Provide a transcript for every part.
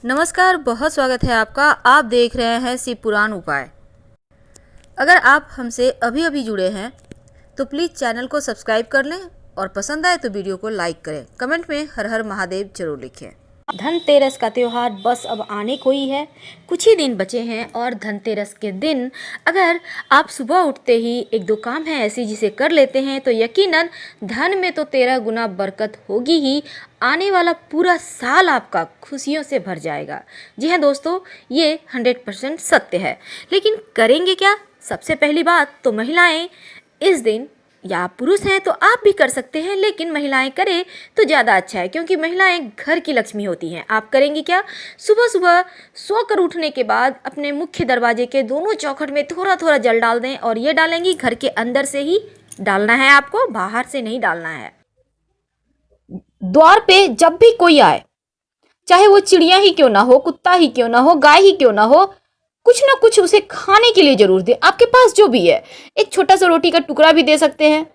नमस्कार, बहुत स्वागत है आपका। आप देख रहे हैं शिव पुराण उपाय। अगर आप हमसे अभी अभी जुड़े हैं तो प्लीज़ चैनल को सब्सक्राइब कर लें और पसंद आए तो वीडियो को लाइक करें। कमेंट में हर हर महादेव जरूर लिखें। धनतेरस का त्यौहार बस अब आने को ही है, कुछ ही दिन बचे हैं। और धनतेरस के दिन अगर आप सुबह उठते ही एक दो काम है ऐसी जिसे कर लेते हैं तो यकीनन धन में तो 13 गुना बरकत होगी ही। आने वाला पूरा साल आपका खुशियों से भर जाएगा। जी हाँ दोस्तों, ये 100% सत्य है। लेकिन करेंगे क्या? सबसे पहली बात तो महिलाएं इस दिन, या आप पुरुष हैं तो आप भी कर सकते हैं, लेकिन महिलाएं करें तो ज़्यादा अच्छा है क्योंकि महिलाएं घर की लक्ष्मी होती हैं। आप करेंगी क्या? सुबह सुबह सोकर उठने के बाद अपने मुख्य दरवाजे के दोनों चौखट में थोड़ा थोड़ा जल डाल दें। और ये डालेंगी घर के अंदर से ही डालना है, आपको बाहर से नहीं डालना है। द्वार पे जब भी कोई आए, चाहे वो चिड़िया ही क्यों ना हो, कुत्ता ही क्यों ना हो, गाय ही क्यों ना हो, कुछ ना कुछ उसे खाने के लिए जरूर दे। आपके पास जो भी है, एक छोटा सा रोटी का टुकड़ा भी दे सकते हैं।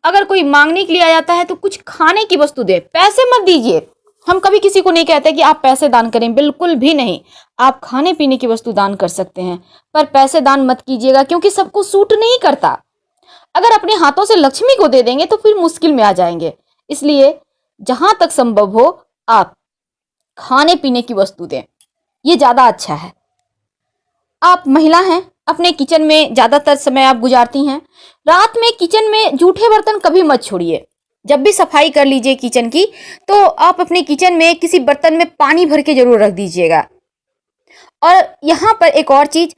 अगर कोई मांगने के लिए आ जाता है तो कुछ खाने की वस्तु दे, पैसे मत दीजिए। हम कभी किसी को नहीं कहते कि आप पैसे दान करें, बिल्कुल भी नहीं। आप खाने पीने की वस्तु दान कर सकते हैं, पर पैसे दान मत कीजिएगा क्योंकि सबको सूट नहीं करता। अगर अपने हाथों से लक्ष्मी को दे देंगे तो फिर मुश्किल में आ जाएंगे। इसलिए जहां तक संभव हो आप खाने पीने की वस्तु दें, ये ज्यादा अच्छा है। आप महिला हैं, अपने किचन में ज्यादातर समय आप गुजारती हैं। रात में किचन में जूठे बर्तन कभी मत छोड़िए। जब भी सफाई कर लीजिए किचन की, तो आप अपने किचन में किसी बर्तन में पानी भर के जरूर रख दीजिएगा। और यहाँ पर एक और चीज,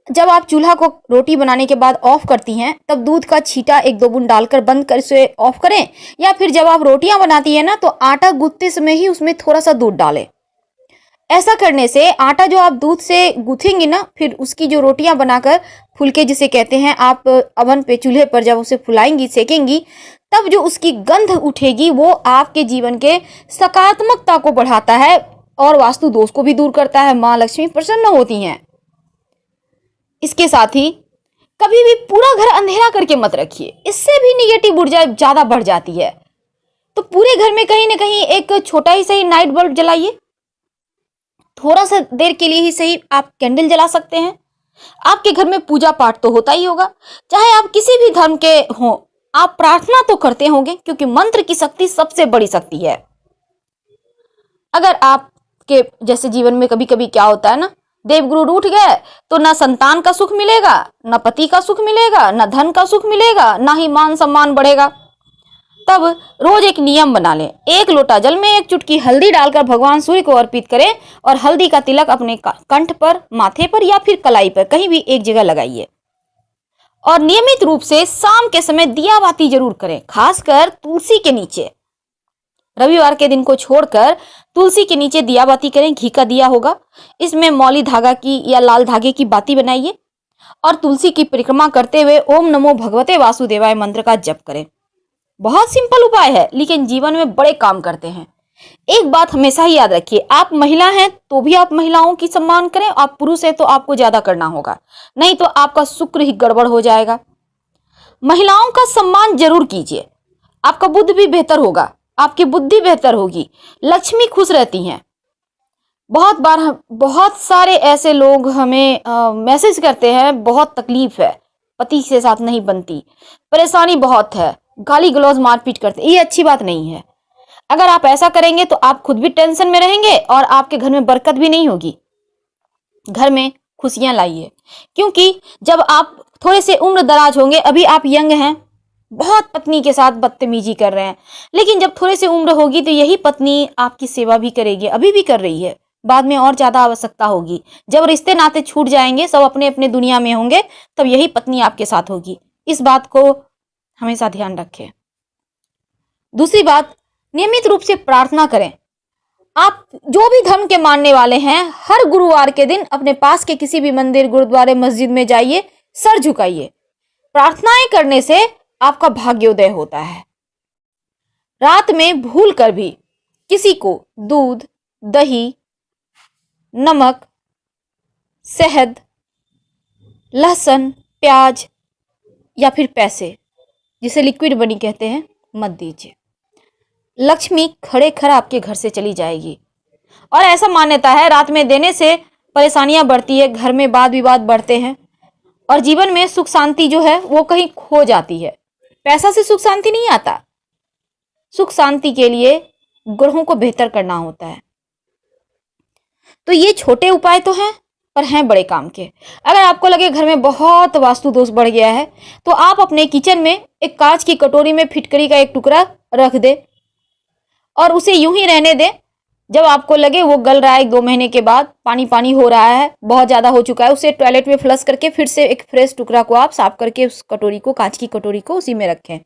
जब आप चूल्हा को रोटी बनाने के बाद ऑफ करती हैं तब दूध का छींटा एक दो बूंद डालकर बंद कर इसे ऑफ करें। या फिर जब आप रोटियां बनाती हैं ना, तो आटा गूंथते समय ही उसमें थोड़ा सा दूध डालें। ऐसा करने से आटा जो आप दूध से गूंथेंगी ना, फिर उसकी जो रोटियां बनाकर फुलके जिसे कहते हैं, आप अवन पे चूल्हे पर जब उसे फुलाएंगी, सेकेंगी, तब जो उसकी गंध उठेगी वो आपके जीवन के सकारात्मकता को बढ़ाता है और वास्तु दोष को भी दूर करता है। माँ लक्ष्मी प्रसन्न होती हैं। इसके साथ ही कभी भी पूरा घर अंधेरा करके मत रखिए, इससे भी निगेटिव ऊर्जा ज्यादा बढ़ जाती है। तो पूरे घर में कहीं ना कहीं एक छोटा ही सही नाइट बल्ब जलाइए। थोड़ा सा देर के लिए ही सही आप कैंडल जला सकते हैं। आपके घर में पूजा पाठ तो होता ही होगा, चाहे आप किसी भी धर्म के हों। आप प्रार्थना तो करते होंगे क्योंकि मंत्र की शक्ति सबसे बड़ी शक्ति है। अगर आपके जैसे जीवन में कभी कभी क्या होता है ना, देवगुरु रूठ गए तो ना संतान का सुख मिलेगा, ना पति का सुख मिलेगा, ना धन का सुख मिलेगा, ना ही मान सम्मान बढ़ेगा। तब रोज एक नियम बना लें, एक लोटा जल में एक चुटकी हल्दी डालकर भगवान सूर्य को अर्पित करें और हल्दी का तिलक अपने कंठ पर, माथे पर या फिर कलाई पर कहीं भी एक जगह लगाइए। और नियमित रूप से शाम के समय दिया बाती जरूर करें, खासकर तुलसी के नीचे। रविवार के दिन को छोड़कर तुलसी के नीचे दिया बाती करें। घी का दिया होगा, इसमें मौली धागा की या लाल धागे की बाती बनाइए और तुलसी की परिक्रमा करते हुए ओम नमो भगवते वासुदेवाय मंत्र का जप करें। बहुत सिंपल उपाय है लेकिन जीवन में बड़े काम करते हैं। एक बात हमेशा ही याद रखिए, आप महिला हैं तो भी आप महिलाओं की सम्मान करें, आप पुरुष हैं तो आपको ज्यादा करना होगा, नहीं तो आपका शुक्र ही गड़बड़ हो जाएगा। महिलाओं का सम्मान जरूर कीजिए, आपका बुद्ध भी बेहतर होगा, आपकी बुद्धि बेहतर होगी, लक्ष्मी खुश रहती हैं। बहुत बार बहुत सारे ऐसे लोग हमें मैसेज करते हैं, बहुत तकलीफ है, पति के साथ नहीं बनती, परेशानी बहुत है, गाली गलौज मारपीट करते। ये अच्छी बात नहीं है। अगर आप ऐसा करेंगे तो आप खुद भी टेंशन में रहेंगे और आपके घर में बरकत भी नहीं होगी। घर में खुशियां लाइए, क्योंकि जब आप थोड़े से उम्र दराज होंगे, अभी आप यंग हैं, बहुत पत्नी के साथ बदतमीजी कर रहे हैं, लेकिन जब थोड़े से उम्र होगी तो यही पत्नी आपकी सेवा भी करेगी, अभी भी कर रही है, बाद में और ज्यादा आवश्यकता होगी। जब रिश्ते नाते छूट जाएंगे, सब अपने अपने दुनिया में होंगे, तब यही पत्नी आपके साथ होगी। इस बात को हमेशा ध्यान रखें। दूसरी बात, नियमित रूप से प्रार्थना करें। आप जो भी धर्म के मानने वाले हैं, हर गुरुवार के दिन अपने पास के किसी भी मंदिर, गुरुद्वारे, मस्जिद में जाइए, सर झुकाइए। प्रार्थनाएं करने से आपका भाग्योदय होता है। रात में भूल कर भी किसी को दूध, दही, नमक, शहद, लहसुन, प्याज या फिर पैसे, जिसे लिक्विड मनी कहते हैं, मत दीजिए। लक्ष्मी खड़े खड़ा आपके घर से चली जाएगी और ऐसा मान्यता है रात में देने से परेशानियां बढ़ती है, घर में वाद विवाद बढ़ते हैं और जीवन में सुख शांति जो है वो कहीं खो जाती है। पैसा से सुख शांति नहीं आता। सुख शांति के लिए ग्रहों को बेहतर करना होता है। तो ये छोटे उपाय तो हैं पर हैं बड़े काम के। अगर आपको लगे घर में बहुत वास्तु दोष बढ़ गया है तो आप अपने किचन में एक कांच की कटोरी में फिटकरी का एक टुकड़ा रख दे और उसे यूं ही रहने दें। जब आपको लगे वो गल रहा है, 1-2 महीने के बाद पानी पानी हो रहा है, बहुत ज्यादा हो चुका है, उसे टॉयलेट में फ्लश करके फिर से एक फ्रेश टुकड़ा को आप साफ करके उस कटोरी को, कांच की कटोरी को उसी में रखें।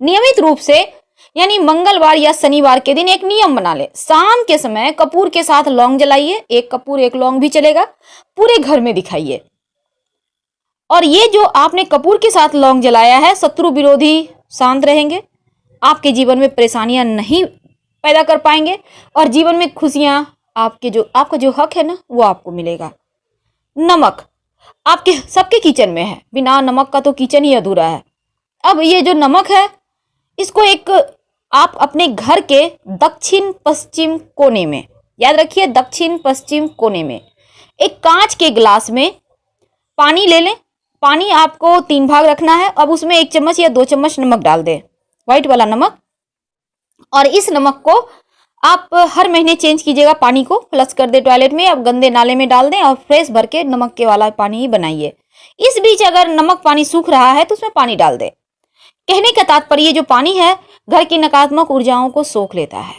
नियमित रूप से यानी मंगलवार या शनिवार के दिन एक नियम बना ले, शाम के समय कपूर के साथ लौंग जलाइए। एक कपूर एक लौंग भी चलेगा, पूरे घर में दिखाइए। और ये जो आपने कपूर के साथ लौंग जलाया है, शत्रु विरोधी शांत रहेंगे, आपके जीवन में परेशानियां नहीं पैदा कर पाएंगे और जीवन में खुशियां, आपका जो हक है ना वो आपको मिलेगा। नमक आपके सबके किचन में है, बिना नमक का तो किचन ही अधूरा है। अब ये जो नमक है इसको एक आप अपने घर के दक्षिण पश्चिम कोने में, याद रखिए दक्षिण पश्चिम कोने में, एक कांच के गिलास में पानी ले लें। पानी आपको 3 भाग रखना है। अब उसमें 1 चम्मच या 2 चम्मच नमक डाल दें, व्हाइट वाला नमक। और इस नमक को आप हर महीने चेंज कीजिएगा। पानी को फ्लश कर दे टॉयलेट में, अब गंदे नाले में डाल दें और फ्रेश भर के नमक के वाला पानी ही बनाइए। इस बीच अगर नमक पानी सूख रहा है तो उसमें पानी डाल दें। कहने का तात्पर्य जो पानी है घर की नकारात्मक ऊर्जाओं को सोख लेता है।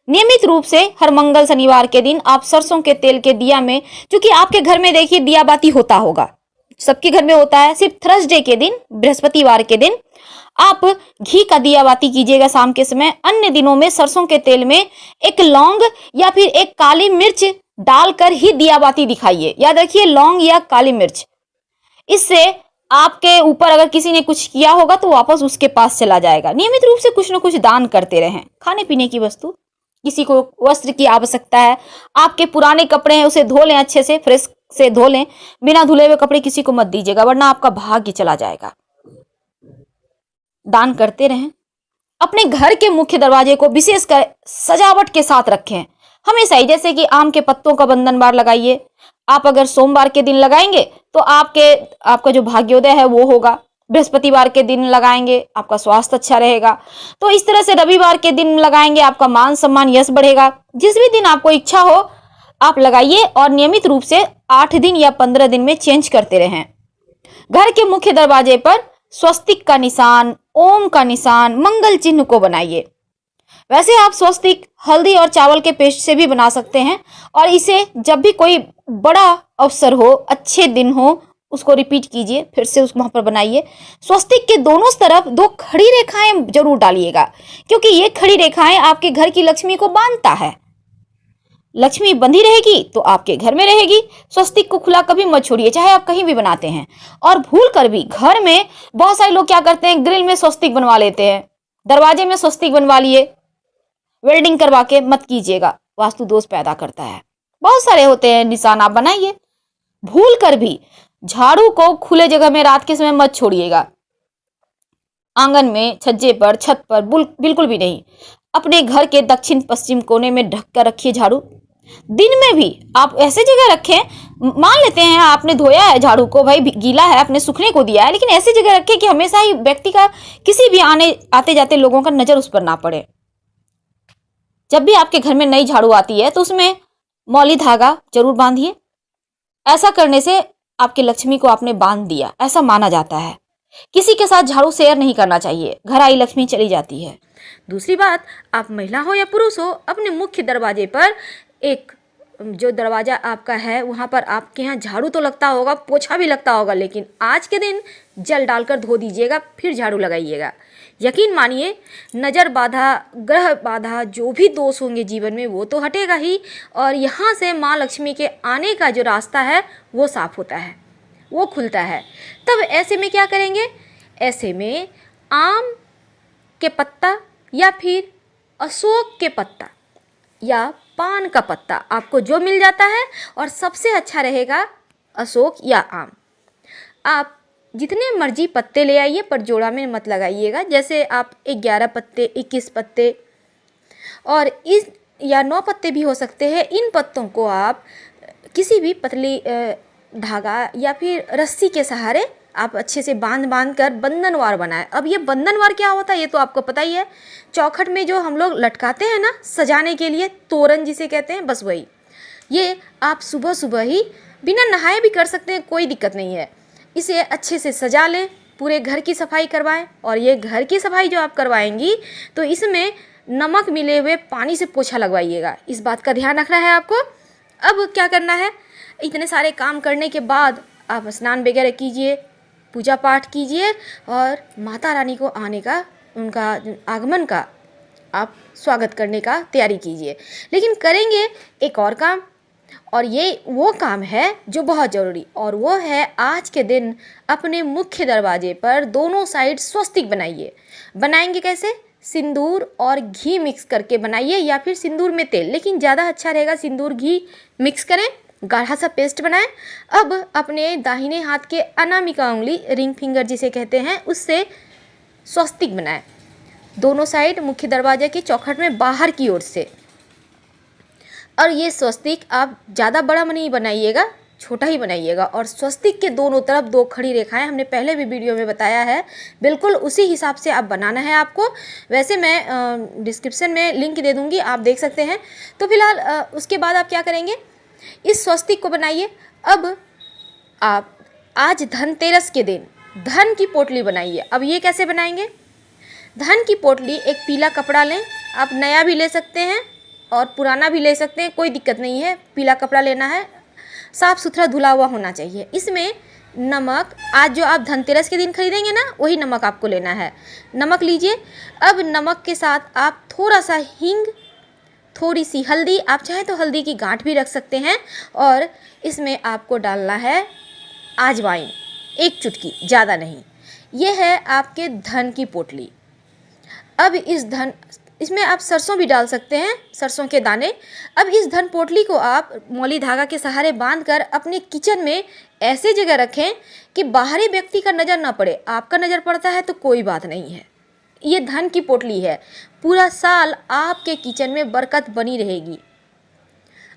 नियमित रूप से हर मंगल शनिवार के दिन आप सरसों के तेल के दिया में, क्योंकि आपके घर में देखिए दिया बाती होता होगा, सबके घर में होता है, सिर्फ थर्सडे के दिन, बृहस्पतिवार के दिन आप घी का दिया बाती कीजिएगा शाम के समय। अन्य दिनों में सरसों के तेल में एक लौंग या फिर एक काली मिर्च डालकर ही दिया बाती दिखाइए। याद रखिए लौंग या काली मिर्च, इससे आपके ऊपर अगर किसी ने कुछ किया होगा तो वापस उसके पास चला जाएगा। नियमित रूप से कुछ न कुछ दान करते रहें, खाने पीने की वस्तु, किसी को वस्त्र की आवश्यकता है, आपके पुराने कपड़े हैं उसे धो लें, अच्छे से फ्रेश से धो लें। बिना धुले हुए कपड़े किसी को मत दीजिएगा वरना आपका भाग्य चला जाएगा। दान करते रहें। अपने घर के मुख्य दरवाजे को विशेषकर सजावट के साथ रखें हमेशा ही, जैसे कि आम के पत्तों का बंधनवार लगाइए। आप अगर सोमवार के दिन लगाएंगे तो आपका जो भाग्योदय है वो होगा। बृहस्पतिवार के दिन लगाएंगे आपका स्वास्थ्य अच्छा रहेगा। तो इस तरह से रविवार के दिन लगाएंगे आपका मान सम्मान यश बढ़ेगा। जिस भी दिन आपको इच्छा हो आप लगाइए और नियमित रूप से 8 दिन या 15 दिन में चेंज करते रहें। घर के मुख्य दरवाजे पर स्वस्तिक का निशान, ओम का निशान, मंगल चिन्ह को बनाइए। वैसे आप स्वस्तिक हल्दी और चावल के पेस्ट से भी बना सकते हैं और इसे जब भी कोई बड़ा अवसर हो, अच्छे दिन हो, उसको रिपीट कीजिए, फिर से वहां पर बनाइए। स्वस्तिक के दोनों तरफ 2 खड़ी रेखाएं जरूर डालिएगा, क्योंकि ये खड़ी रेखाएं आपके घर की लक्ष्मी को बांधता है। लक्ष्मी बंधी रहेगी तो आपके घर में रहेगी। स्वस्तिक को खुला कभी मत छोड़िए, चाहे आप कहीं भी बनाते हैं। और भूल कर भी घर में बहुत सारे लोग क्या करते हैं, ग्रिल में स्वस्तिक बनवा लेते हैं, दरवाजे में स्वस्तिक बनवा लिए, वेल्डिंग करवा के मत कीजिएगा, वास्तु दोष पैदा करता है। बहुत सारे होते हैं निशान, आप बनाइए। भूल कर भी झाड़ू को खुले जगह में रात के समय मत छोड़िएगा, आंगन में, छज्जे पर, छत पर बिल्कुल भी नहीं। अपने घर के दक्षिण पश्चिम कोने में ढक कर रखिए झाड़ू। दिन में भी आप ऐसे जगह रखें, मान लेते हैं आपने धोया है झाड़ू को, भाई गीला है, आपने सूखने को दिया है, लेकिन ऐसी जगह रखें कि हमेशा ही व्यक्ति का, किसी भी आते जाते लोगों का नजर उस पर ना पड़े। जब भी आपके घर में नई झाड़ू आती है तो उसमें मौली धागा जरूर बांधिए। ऐसा करने से आपके लक्ष्मी को आपने बांध दिया, ऐसा माना जाता है। किसी के साथ झाड़ू शेयर नहीं करना चाहिए, घर आई लक्ष्मी चली जाती है। दूसरी बात, आप महिला हो या पुरुष हो, अपने मुख्य दरवाजे पर एक जो दरवाजा आपका है वहां पर आपके यहाँ झाड़ू तो लगता होगा, पोछा भी लगता होगा, लेकिन आज के दिन जल डालकर धो दीजिएगा, फिर झाड़ू लगाइएगा। यकीन मानिए नज़र बाधा, ग्रह बाधा, जो भी दोष होंगे जीवन में वो तो हटेगा ही, और यहाँ से माँ लक्ष्मी के आने का जो रास्ता है वो साफ होता है, वो खुलता है। तब ऐसे में क्या करेंगे, ऐसे में आम के पत्ता या फिर अशोक के पत्ता या पान का पत्ता, आपको जो मिल जाता है, और सबसे अच्छा रहेगा अशोक या आम। आप जितने मर्जी पत्ते ले आइए पर जोड़ा में मत लगाइएगा। जैसे आप 11 पत्ते, 21 पत्ते, और या 9 पत्ते भी हो सकते हैं। इन पत्तों को आप किसी भी पतली धागा या फिर रस्सी के सहारे आप अच्छे से बांध कर बंधनवार बनाएं। अब ये बंधनवार क्या होता है ये तो आपको पता ही है, चौखट में जो हम लोग लटकाते हैं ना सजाने के लिए, तोरण जिसे कहते हैं, बस वही। ये आप सुबह सुबह ही बिना नहाए भी कर सकते हैं, कोई दिक्कत नहीं है। इसे अच्छे से सजा लें, पूरे घर की सफाई करवाएं। और ये घर की सफाई जो आप करवाएंगी तो इसमें नमक मिले हुए पानी से पोछा लगवाइएगा, इस बात का ध्यान रखना है आपको। अब क्या करना है, इतने सारे काम करने के बाद आप स्नान वगैरह कीजिए, पूजा पाठ कीजिए और माता रानी को आने का, उनका आगमन का आप स्वागत करने का तैयारी कीजिए। लेकिन करेंगे एक और काम, और ये वो काम है जो बहुत ज़रूरी, और वो है आज के दिन अपने मुख्य दरवाजे पर दोनों साइड स्वस्तिक बनाइए। बनाएंगे कैसे? सिंदूर और घी मिक्स करके बनाइए, या फिर सिंदूर में तेल, लेकिन ज़्यादा अच्छा रहेगा सिंदूर घी मिक्स करें, गाढ़ा सा पेस्ट बनाएं। अब अपने दाहिने हाथ के अनामिका उंगली, रिंग फिंगर जिसे कहते हैं, उससे स्वस्तिक बनाएं दोनों साइड मुख्य दरवाजे के चौखट में बाहर की ओर से। और ये स्वस्तिक आप ज़्यादा बड़ा नहीं बनाइएगा, छोटा ही बनाइएगा। और स्वस्तिक के दोनों तरफ 2 खड़ी रेखाएं, हमने पहले भी वीडियो में बताया है, बिल्कुल उसी हिसाब से आप बनाना है आपको। वैसे मैं डिस्क्रिप्शन में लिंक दे दूंगी, आप देख सकते हैं। तो फिलहाल उसके बाद आप क्या करेंगे, इस स्वस्तिक को बनाइए। अब आप आज धनतेरस के दिन धन की पोटली बनाइए। अब ये कैसे बनाएंगे? धन की पोटली, एक पीला कपड़ा लें, आप नया भी ले सकते हैं और पुराना भी ले सकते हैं, कोई दिक्कत नहीं है। पीला कपड़ा लेना है, साफ़ सुथरा धुला हुआ होना चाहिए। इसमें नमक, आज जो आप धनतेरस के दिन खरीदेंगे ना वही नमक आपको लेना है। नमक लीजिए। अब नमक के साथ आप थोड़ा सा हींग, थोड़ी सी हल्दी, आप चाहें तो हल्दी की गांठ भी रख सकते हैं, और इसमें आपको डालना है अजवाइन, 1 चुटकी, ज़्यादा नहीं। ये है आपके धन की पोटली। अब इसमें आप सरसों भी डाल सकते हैं, सरसों के दाने। अब इस धन पोटली को आप मौली धागा के सहारे बांधकर अपने किचन में ऐसे जगह रखें कि बाहरी व्यक्ति का नज़र ना पड़े। आपका नज़र पड़ता है तो कोई बात नहीं है, ये धन की पोटली है। पूरा साल आपके किचन में बरकत बनी रहेगी।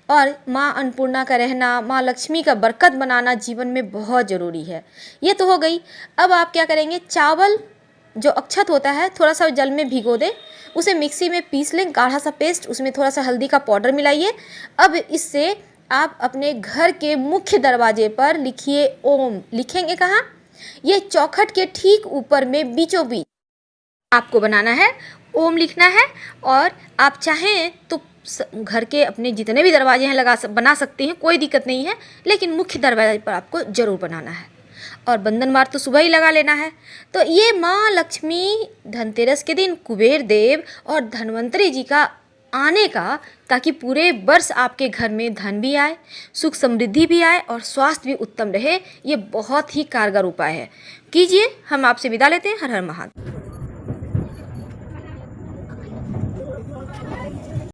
और माँ अन्नपूर्णा का रहना, माँ लक्ष्मी का बरकत बनाना जीवन में बहुत ज़रूरी है। ये तो हो गई। अब आप क्या करेंगे, चावल जो अक्षत होता है थोड़ा सा जल में भिगो दें, उसे मिक्सी में पीस लें, गाढ़ा सा पेस्ट, उसमें थोड़ा सा हल्दी का पाउडर मिलाइए। अब इससे आप अपने घर के मुख्य दरवाजे पर लिखिए ओम। लिखेंगे कहाँ? ये चौखट के ठीक ऊपर में बीचों बीच आपको बनाना है, ओम लिखना है। और आप चाहें तो घर के अपने जितने भी दरवाजे हैं बना सकते हैं, कोई दिक्कत नहीं है, लेकिन मुख्य दरवाजे पर आपको ज़रूर बनाना है। और बंधनवार तो सुबह ही लगा लेना है। तो ये माँ लक्ष्मी धनतेरस के दिन कुबेर देव और धन्वंतरी जी का आने का, ताकि पूरे वर्ष आपके घर में धन भी आए, सुख समृद्धि भी आए और स्वास्थ्य भी उत्तम रहे, ये बहुत ही कारगर उपाय है। कीजिए। हम आपसे विदा लेते हैं। हर हर महादेव।